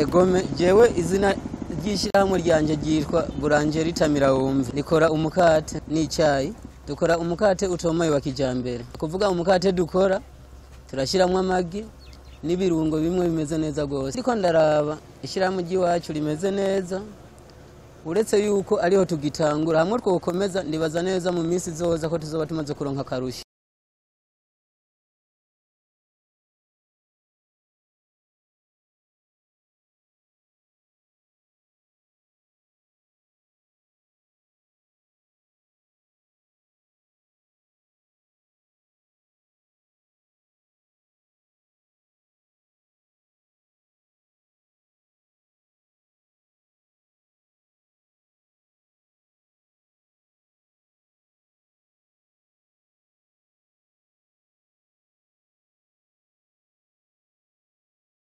Egome jewe izina ry'ishyirahamwe ryanje ryitwa Burangeri Tamirawumve. Nikora umukate n'icyayi. Dukora umukate utomoye wa kijambere. Kuvuga umukate dukora turashiramwe amagi n'ibirungo bimwe bimeze neza gose. Ariko ndaraba ishyirahamwe ry'iwacu rimeze neza. Uretse yuko ariho tugitangura hamwe twokomeza ndibaza neza mu minsi zoza ko tuzoba tumaze kuronka karushi.